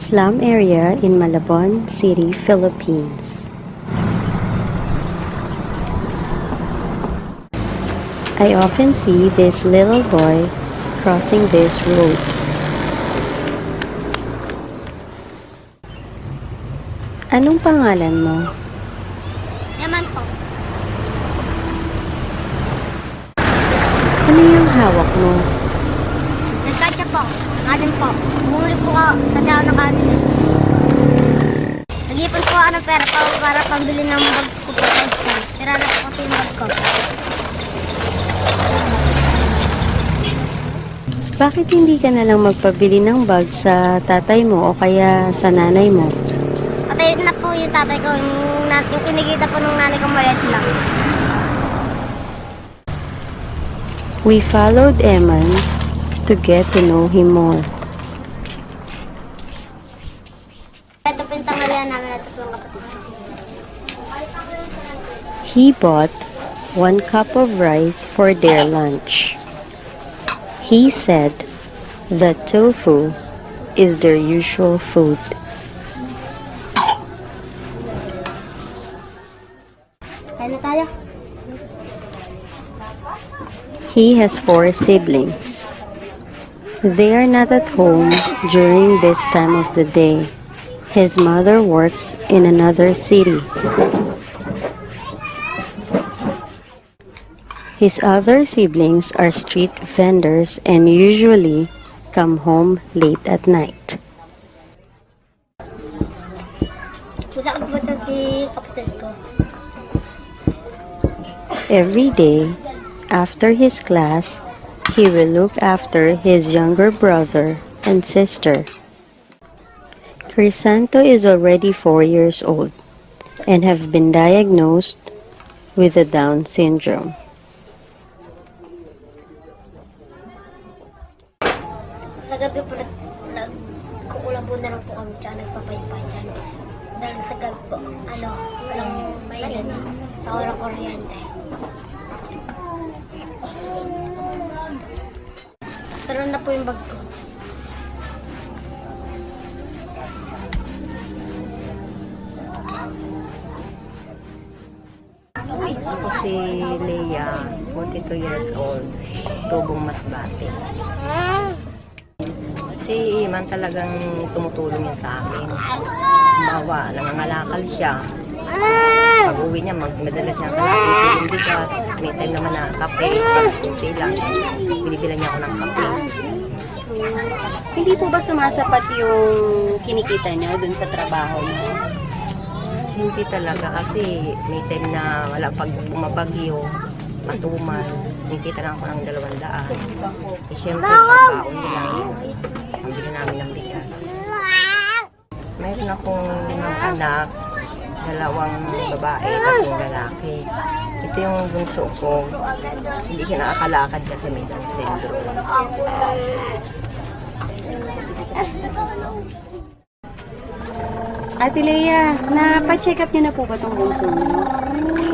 slum area in Malabon City, Philippines. I often see this little boy crossing this road. Anong pangalan mo? Yaman po. Ano yung hawak mo? Nagkatsa po. Kanin po. Bumuli po ako sa daw ng kanin. Nag-ipon po ako ng pera po para pambili ng bag ko po. Tira na po kasi yung bag ko. Bakit hindi ka na lang magpabili ng bag sa tatay mo o kaya sa nanay mo? Patay na po yung tatay ko. Yung kinikita po ng nanay ko maliit lang. We followed Eman to get to know him more. Ito po yung tanghalian namin at tatlong kapatid. He bought 1 cup of rice for their lunch. He said that tofu is their usual food. Kaya na tayo. He has 4 siblings. They are not at home during this time of the day. His mother works in another city. His other siblings are street vendors and usually come home late at night. Masakit po ito si kapatid ko. Every day, after his class, he will look after his younger brother and sister. Crisanto is already 4 years old and have been diagnosed with the Down syndrome. Sa gabi po nagkukulang po na lang po kami tsaka nagpapaypay. Dahil sa gabi po, walang may sa walang kuryente. Pero na po yung bag ko. Ako si Leia, 42 years old, tubong Masbate. Si Iman talagang tumutulong yan sa amin. Bawa, nangangalakal siya. Pag uwi niya, magmadala siya ng kalakiti yung bigas. May time naman na kape, kunti lang. Binibilan niya ako ng kape. Hindi po ba sumasapat yung kinikita niyo dun sa trabaho niyo? Hindi talaga kasi may time na wala pag bumabagyo, matumal. Nakikita lang ako ng 200. Eh, siyempre, pagkaon nila. Ang bili namin ng bigas. Mayroon akong 5 anak, 2 babae, 3 lalaki. Ito yung bunso ko. Hindi siya nakakalakad kasi may Down syndrome. Ate Leia, napa-check up niyo na po ba itong bunso niyo?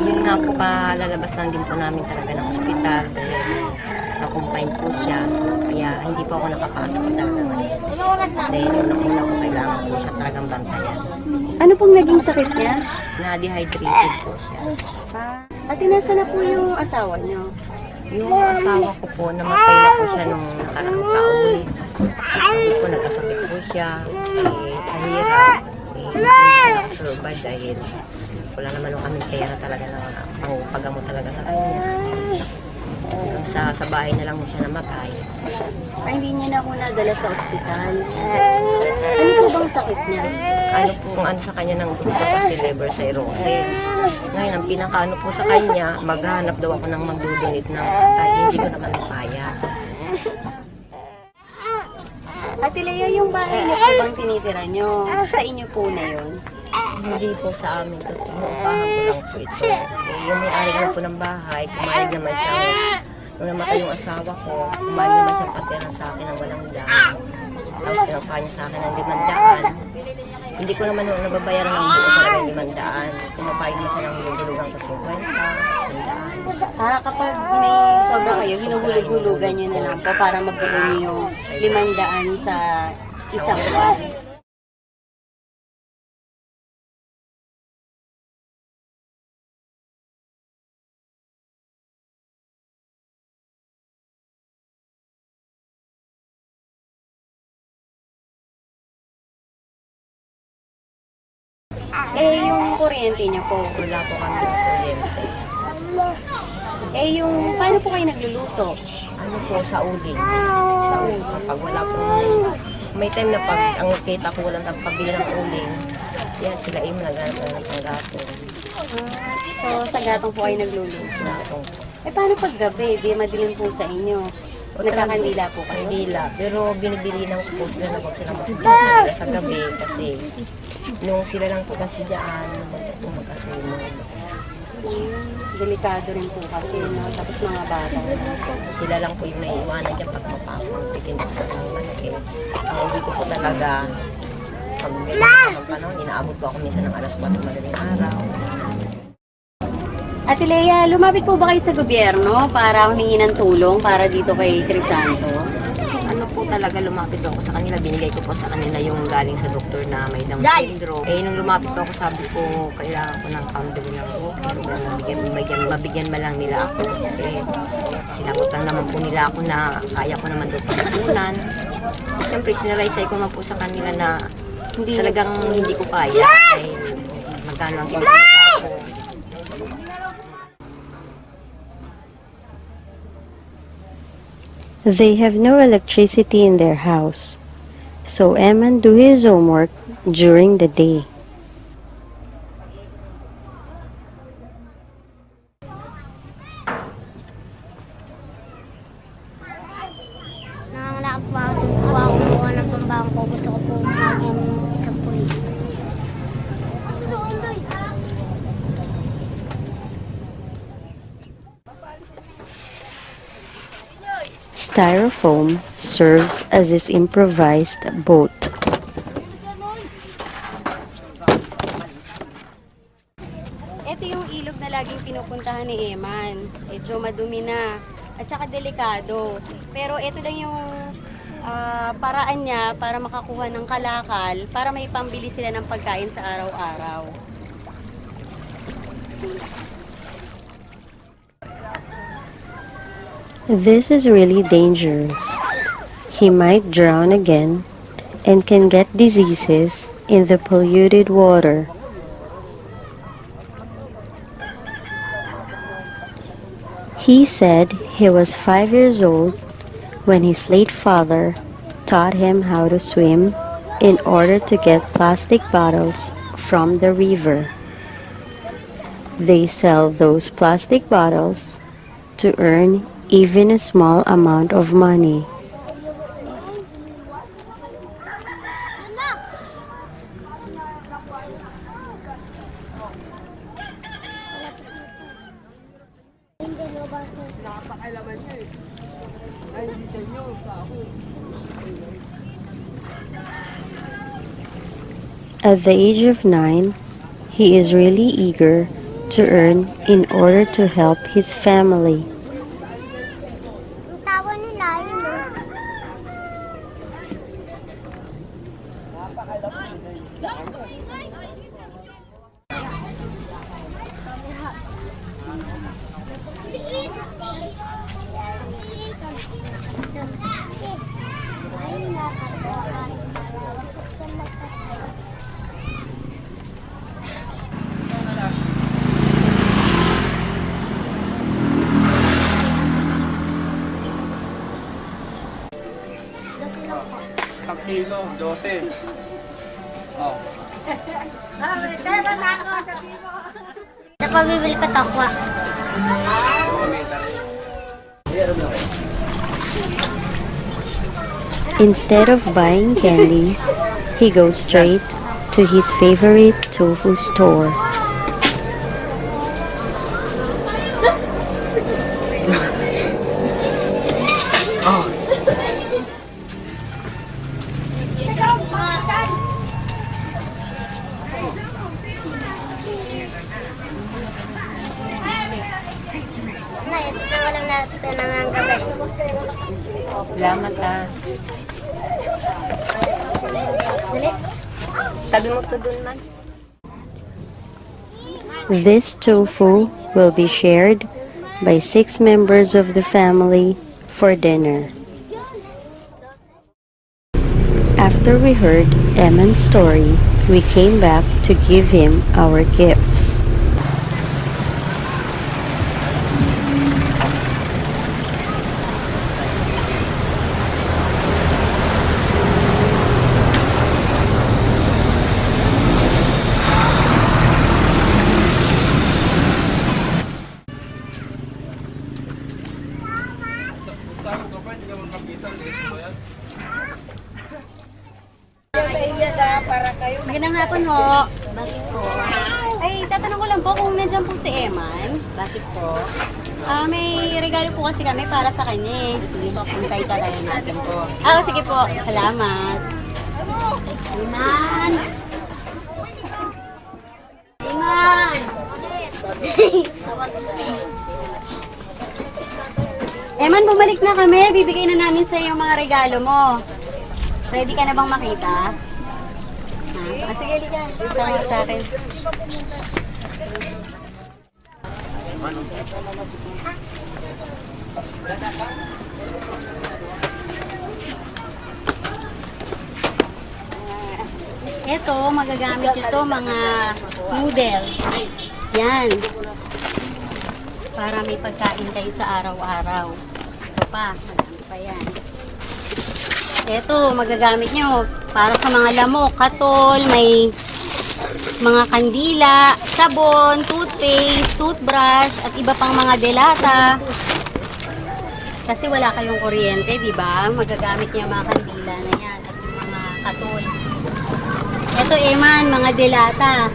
Yun nga po, lalabas lang din po namin talaga ng ospital dahil na-confine po siya. Kaya hindi po ako nakapasok talaga ngayon. Dahil una ko kailangan po siya talagang bantayan. Ano pong naging sakit niya? Na-dehydrated po siya. Ate, nasa na po yung asawa niyo? Yung asawa ko po, namatay na po siya nung nakaraang taon. Kasi po, nagkasakit po siya. Sa hirap. Hindi nakasurvive dahil wala naman kami pera talaga na paggamot talaga sa kanya. Hanggang sa bahay na lang mo siya namatay. Ay, hindi niya na po nadala sa ospital. Ano po bang sakit niya? Ano po sa kanya ng grupo kasi liver cirrhosis. Ngayon, ang pinakaano po sa kanya, maghanap daw ako ng magdodonate ng patay. Hindi ko naman napaya. Ate Leia, yung bahay niyo po bang tinitira niyo? Sa inyo po na yun? Hindi po sa amin kasi inuupahan ko lang po ito. Yung may-ari naman po ng bahay, kumalig naman siya. Nung namatay yung asawa ko, kumalig naman siya patira sa akin ng walang daan. Tapos pinapa niya sa akin ng 500. Hindi ko naman nung nababayaran ng buo talaga yung 500. Kumapayag naman siya ng hulugan ko 50, 100. Kapag may sobra kayo, hinuhulog-hulugan niyo na lang po para mabuo niyo yung 500 sa isang buwan. Eh, yung kuryente niya po. Wala po kami ng kuryente. Eh, yung, paano po kayo nagluluto? Ano po, sa uling. Sa uling. Kapag wala po, may time na pag ang kita ko walang pabili ng uling, yan sila ay naghanap ng panggatong. So, sa gatong po kayo nagluluto. Gatong. Eh, paano pag gabi? Di madilim po sa inyo. Nagkakandila po kayo. Kandila. Pero binibili ng po sila na wag sila magpapalala sa gabi kasi nung sila lang po kasi dyan, magkasunod. Delikado rin po kasi, no? Tapos mga bata. Sila lang po yung naiiwanan dyan pag mapasok. Titin po ng malaki. Ang hindi ko po talaga, pag ganyan ng panahon, inaabot po ako minsan ng alas 4 madaling araw. Ate Lea, lumapit po ba kayo sa gobyerno para humingi ng tulong para dito kay Crisanto? Ano po talaga, lumapit ako sa kanila, binigay ko po sa kanila yung galing sa doktor na may Down syndrome. Eh, nung lumapit ako, sabi ko, kailangan ko ng pambili ng walker, mabigyan man lang nila ako. Eh, sinagot lang naman po nila ako na kaya ko naman doon pagkukunan. Siyempre, sinalaysay ko naman po sa kanila na talagang hindi ko kaya. Eh, magkano ang kinakita ko. They have no electricity in their house, so Eman do his homework during the day. Nangangalakap po ako po ng pambangko. Gusto ko po maging sa pulis. Styrofoam serves as his improvised boat. Ito yung ilog na laging pinupuntahan ni Eman. Medyo madumi na at saka delikado. Pero ito lang yung paraan niya para makakuha ng kalakal para may pambili sila ng pagkain sa araw-araw. This is really dangerous. He might drown again and can get diseases in the polluted water. He said he was 5 years old when his late father taught him how to swim in order to get plastic bottles from the river. They sell those plastic bottles to earn even a small amount of money. At the age of 9, he is really eager to earn in order to help his family. Ang tawa nila, yun o. Isang kilo, 12. Oh. Napabibili ko tokwa. Instead of buying candies, he goes straight to his favorite tofu store. Na, ito na walang natin ng gabi. Salamat ah. Dali. Sabi mo to dun man. This tofu will be shared by 6 members of the family for dinner. After we heard Eman's story, we came back to give him our gifts. Magandang hapon ho. Bakit po? Ay, tatanong ko lang po kung nandiyan po si Eman. Bakit po? May regalo po kasi kami para sa kanya eh. Hintay talaga natin po. Sige po. Salamat. Eman! Eman! Eman, bumalik na kami. Bibigay na namin sa iyo yung mga regalo mo. Ready ka na bang makita? Sige, Lika. Tawag sa akin. Ito, magagamit ito mga noodles. Yan. Para may pagkain kayo sa araw-araw. Ito pa, madami pa yan. Ito, magagamit nyo para sa mga lamok, katol, may mga kandila, sabon, toothpaste, toothbrush, at iba pang mga delata. Kasi wala kayong kuryente, di ba? Magagamit niyo mga kandila na yan at mga katol. Ito, Eman, mga delata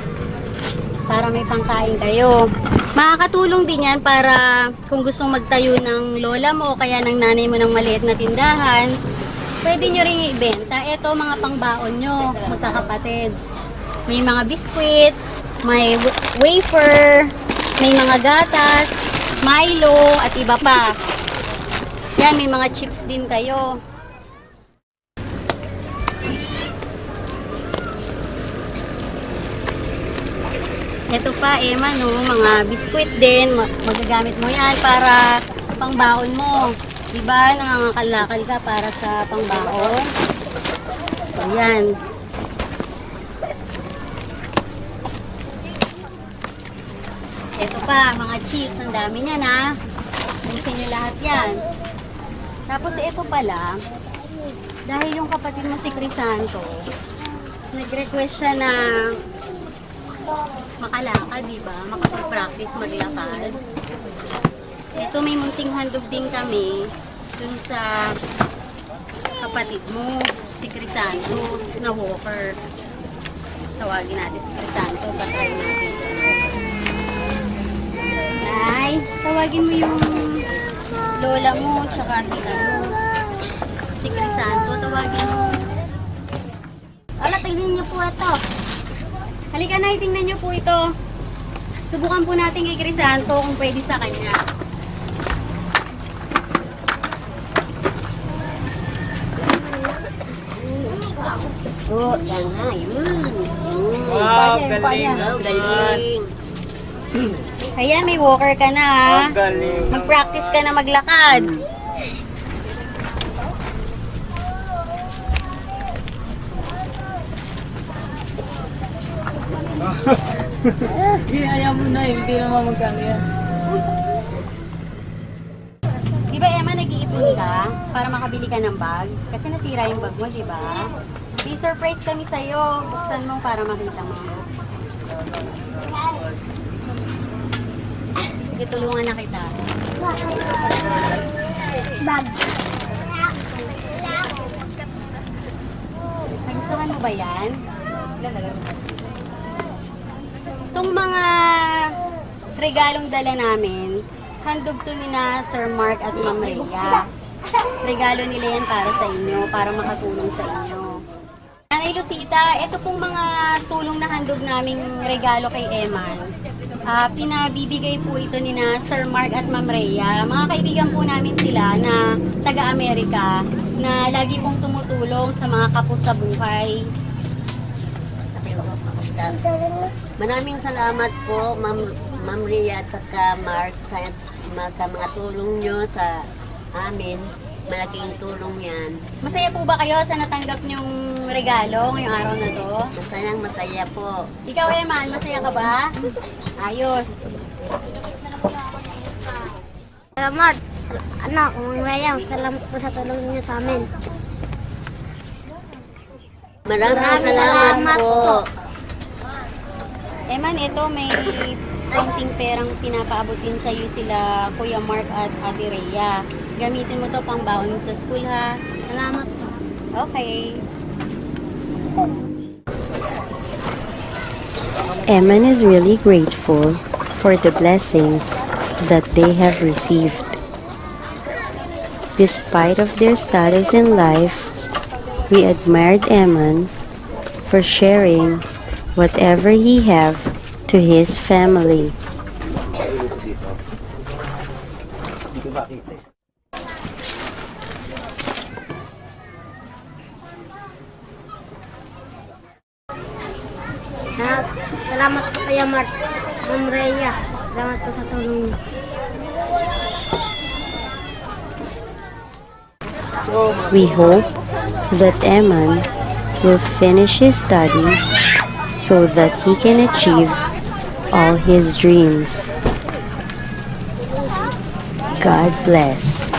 para may pangkain kayo. Makakatulong din yan para kung gustong magtayo ng lola mo o kaya ng nanay mo ng maliit na tindahan, pwede nyo rin ibenta. Ito, mga pangbaon nyo, magkakapatid. May mga biskwit, may wafer, may mga gatas, Milo, at iba pa. Yan, may mga chips din kayo. Ito pa, Emma, no, mga biskwit din. Magagamit mo yan para pangbaon mo. Diba, nangangakalakal ka para sa pangbaon. Ayan. Ito pa, mga chips. Ang dami niyan, ha. Bilisin nyo lahat yan. Tapos, ito pala, dahil yung kapatid mo si Crisanto, nag-request siya na makalakad, diba? Makapag-practice maglakad. Ito, may munting handog din kami dun sa kapatid mo, si Crisanto, na walker. Tawagin natin si Crisanto, patry natin. Nay, tawagin mo yung lola mo, tsaka si Crisanto, tawagin mo. Ala, tingnan niyo po ito. Halika na, tingnan niyo po ito. Subukan po natin kay Crisanto kung pwede sa kanya. Oh, yan na, yun. Wow, galing naman. Ayan, may walker ka na, ha? Galing. Mag-practice ka na maglakad. Ayaw mo na, hindi naman magkano yan. Di ba, Emma, nag-iipon ka para makabili ka ng bag? Kasi nasira yung bag mo, di ba? May surprise kami sa'yo. Buksan mo para makita mo. Sige, tulungan na kita. Bag. Nagustuhan mo ba yan? Itong mga regalong dala namin, handog to ni na Sir Mark at Ma'am Rhea. Regalo nila yan para sa inyo, para makatulong sa inyo. Nanay Lucita, ito pong mga tulong na handog naming regalo kay Eman. Pinabibigay po ito ni na Sir Mark at Ma'am Rhea. Mga kaibigan po namin sila na taga-Amerika na lagi pong tumutulong sa mga kapos sa buhay. Maraming salamat po, Ma'am Rhea at saka Mark, sa mga tulong nyo sa amin. Malaking tulong yan. Masaya po ba kayo sa natanggap niyong regalo ngayong araw na to? Masaya po. Ikaw, Eman, masaya ka ba? Ayos. Salamat. Anak, Mang Raya, salamat po sa tulong niyo sa amin. Maraming salamat po. Eman, ito may konting perang pinapaabot din sa iyo sila Kuya Mark at Ate Rhea. Gamitin mo to pang baon mo sa school ha. Salamat po. Okay. Eman is really grateful for the blessings that they have received. Despite of their status in life, we admired Eman for sharing whatever he have to his family. Salamat po Kuya Mark. Mang Raya, salamat po sa tulong niyo. We hope that Eman will finish his studies so that he can achieve all his dreams. God bless.